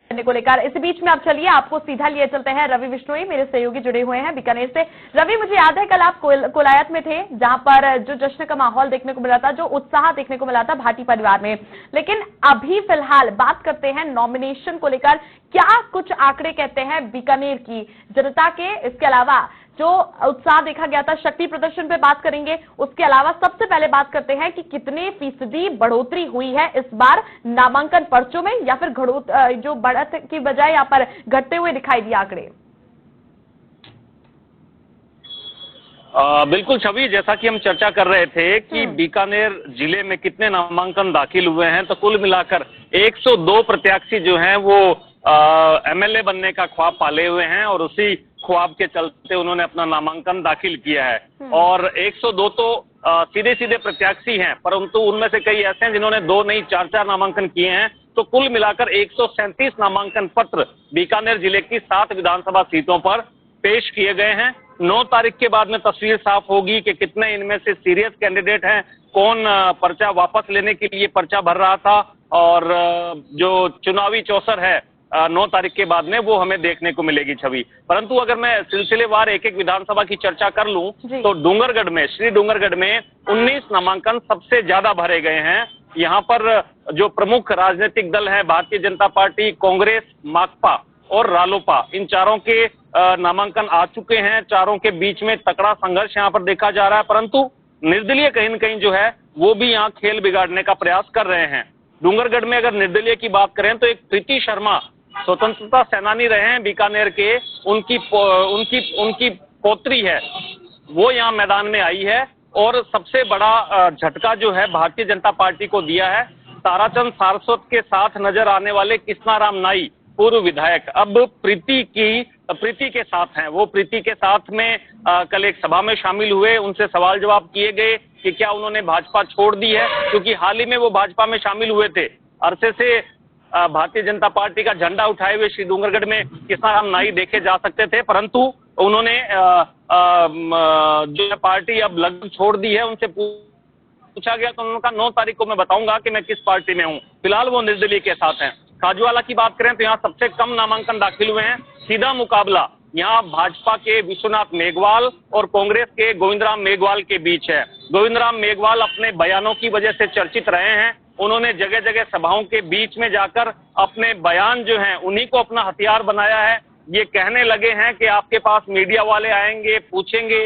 करने को लेकर। इसी बीच में आप चलिए आपको सीधा लिए चलते हैं रवि बिश्नोई, मेरे सहयोगी जुड़े हुए हैं बीकानेर से। रवि, मुझे याद है कल आप कोलायत में थे, जहां पर जो जश्न का माहौल देखने को मिला था, जो उत्साह देखने को मिला था भाटी परिवार में। लेकिन अभी फिलहाल बात करते हैं नॉमिनेशन को लेकर, क्या कुछ आंकड़े कहते हैं बीकानेर की जनता के। इसके अलावा जो उत्साह देखा गया था, शक्ति प्रदर्शन पे बात करेंगे। उसके अलावा सबसे पहले बात करते हैं कि कितने फीसदी बढ़ोतरी हुई है इस बार नामांकन पर्चों में, या फिर जो बढ़त की बजाय यहाँ पर घटते हुए दिखाई दिए आंकड़े। बिल्कुल छवि, जैसा कि हम चर्चा कर रहे थे कि बीकानेर जिले में कितने नामांकन दाखिल हुए हैं, तो कुल मिलाकर 102 प्रत्याशी जो हैं वो एमएलए बनने का ख्वाब पाले हुए हैं और उसी ख्वाब के चलते उन्होंने अपना नामांकन दाखिल किया है। और 102 तो सीधे सीधे प्रत्याशी हैं, परंतु उनमें से कई ऐसे हैं जिन्होंने 2 नहीं 4 नामांकन किए हैं। तो कुल मिलाकर 137 नामांकन पत्र बीकानेर जिले की 7 विधानसभा सीटों पर पेश किए गए हैं। 9 तारीख के बाद में तस्वीर साफ होगी कि कितने इनमें से सीरियस कैंडिडेट हैं, कौन पर्चा वापस लेने के लिए पर्चा भर रहा था, और जो चुनावी चौसर है 9 तारीख के बाद में वो हमें देखने को मिलेगी छवि। परंतु अगर मैं सिलसिलेवार एक एक विधानसभा की चर्चा कर लूं तो डूंगरगढ़ में, श्री डूंगरगढ़ में 19 नामांकन सबसे ज्यादा भरे गए हैं। यहाँ पर जो प्रमुख राजनीतिक दल है, भारतीय जनता पार्टी, कांग्रेस, माकपा और रालोपा, इन चारों के नामांकन आ चुके हैं। चारों के बीच में तगड़ा संघर्ष यहाँ पर देखा जा रहा है, परंतु निर्दलीय कहीं न कहीं जो है वो भी यहाँ खेल बिगाड़ने का प्रयास कर रहे हैं। डूंगरगढ़ में अगर निर्दलीय की बात करें तो एक प्रीति शर्मा स्वतंत्रता सेनानी रहे हैं बीकानेर के, उनकी पोत्री है, वो यहाँ मैदान में आई है। और सबसे बड़ा झटका जो है भारतीय जनता पार्टी को दिया है ताराचंद सारस्वत के साथ नजर आने वाले कृष्णाराम नाई, पूर्व विधायक, अब प्रीति के साथ हैं। वो प्रीति के साथ में कल एक सभा में शामिल हुए, उनसे सवाल जवाब किए गए कि क्या उन्होंने भाजपा छोड़ दी है, क्योंकि हाल ही में वो भाजपा में शामिल हुए थे। अरसे से भारतीय जनता पार्टी का झंडा उठाए हुए श्री डूंगरगढ़ में कृष्णाराम नाई देखे जा सकते थे, परंतु उन्होंने जो पार्टी अब लगभग छोड़ दी है। उनसे पूछा गया तो उन्होंने कहा 9 तारीख को मैं बताऊंगा कि मैं किस पार्टी में हूं। फिलहाल वो निर्दलीय के साथ हैं। खाजूवाला की बात करें तो यहाँ सबसे कम नामांकन दाखिल हुए हैं। सीधा मुकाबला यहाँ भाजपा के विश्वनाथ मेघवाल और कांग्रेस के गोविंदराम मेघवाल के बीच है। गोविंदराम मेघवाल अपने बयानों की वजह से चर्चित रहे हैं। उन्होंने जगह जगह सभाओं के बीच में जाकर अपने बयान जो हैं उन्हीं को अपना हथियार बनाया है। ये कहने लगे हैं कि आपके पास मीडिया वाले आएंगे, पूछेंगे,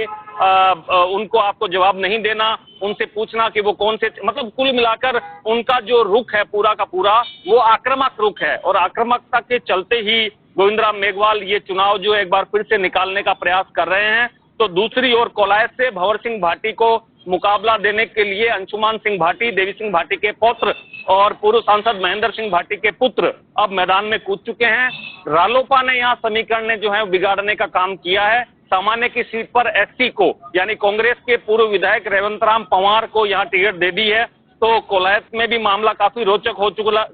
उनको आपको जवाब नहीं देना, उनसे पूछना कि वो कौन से, मतलब कुल मिलाकर उनका जो रुख है पूरा का पूरा वो आक्रामक रुख है। और आक्रामकता के चलते ही गोविंदराम मेघवाल ये चुनाव जो एक बार फिर से निकालने का प्रयास कर रहे हैं। तो दूसरी ओर कोलायत से भंवर सिंह भाटी को मुकाबला देने के लिए अंशुमान सिंह भाटी, देवी सिंह भाटी के पौत्र और पूर्व सांसद महेंद्र सिंह भाटी के पुत्र अब मैदान में कूद चुके हैं। रालोपा ने यहाँ समीकरण ने जो है बिगाड़ने का काम किया है। सामान्य की सीट पर एसटी को, यानी कांग्रेस के पूर्व विधायक रेवंत राम पंवार को यहाँ टिकट दे दी है। तो कोलायत में भी मामला काफी रोचक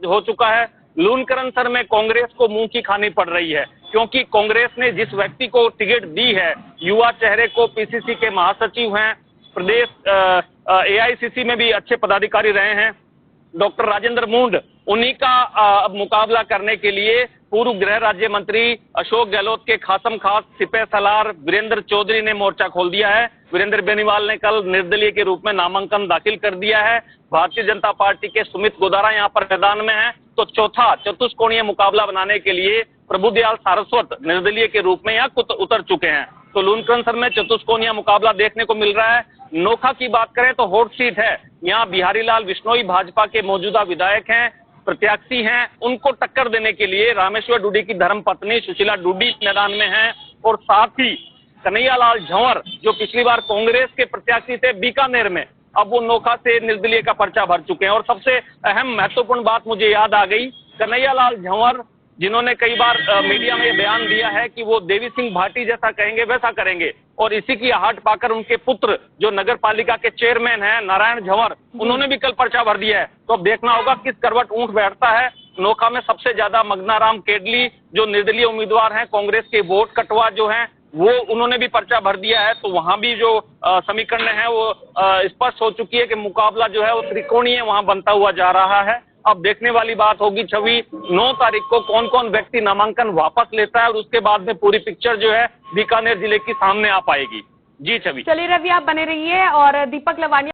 हो चुका है। लूनकरणसर में कांग्रेस को मुंह की खानी पड़ रही है, क्योंकि कांग्रेस ने जिस व्यक्ति को टिकट दी है, युवा चेहरे को, पीसीसी के महासचिव हैं, प्रदेश एआईसीसी में भी अच्छे पदाधिकारी रहे हैं, डॉक्टर राजेंद्र मूंड, उन्हीं का अब मुकाबला करने के लिए पूर्व गृह राज्य मंत्री अशोक गहलोत के खासम खास सिपह सलार वीरेंद्र चौधरी ने मोर्चा खोल दिया है। वीरेंद्र बेनीवाल ने कल निर्दलीय के रूप में नामांकन दाखिल कर दिया है। भारतीय जनता पार्टी के सुमित गोदारा यहाँ पर मैदान में है। तो चौथा चतुष्कोणीय मुकाबला बनाने के लिए प्रभुदयाल सारस्वत निर्दलीय के रूप में यहाँ उतर चुके हैं। तो लूनकरणसर में चतुष्कोणीय मुकाबला देखने को मिल रहा है। नोखा की बात करें तो हॉट सीट है, यहाँ बिहारी लाल बिश्नोई भाजपा के मौजूदा विधायक हैं, प्रत्याशी हैं। उनको टक्कर देने के लिए रामेश्वर डूडी की धर्मपत्नी सुशीला डूडी मैदान में हैं, और साथ ही कन्हैयालाल झंवर जो पिछली बार कांग्रेस के प्रत्याशी थे बीकानेर में, अब वो नोखा से निर्दलीय का पर्चा भर चुके हैं। और सबसे अहम महत्वपूर्ण बात मुझे याद आ गई, कन्हैयालाल झंवर जिन्होंने कई बार मीडिया में बयान दिया है कि वो देवी सिंह भाटी जैसा कहेंगे वैसा करेंगे, और इसी की आहट पाकर उनके पुत्र जो नगर पालिका के चेयरमैन हैं नारायण झंवर, उन्होंने भी कल पर्चा भर दिया है। तो अब देखना होगा किस करवट ऊंट बैठता है। नोखा में सबसे ज्यादा मगनाराम केडली जो निर्दलीय उम्मीदवार हैं, कांग्रेस के वोट कटवा जो हैं, वो उन्होंने भी पर्चा भर दिया है। तो वहां भी जो समीकरण है वो स्पष्ट हो चुकी है कि मुकाबला जो है वो त्रिकोणीय वहां बनता हुआ जा रहा है। अब देखने वाली बात होगी छवि 9 तारीख को कौन कौन व्यक्ति नामांकन वापस लेता है और उसके बाद में पूरी पिक्चर जो है बीकानेर जिले की सामने आ पाएगी। जी छवि। चलिए रवि, आप बने रहिए और दीपक लवानिया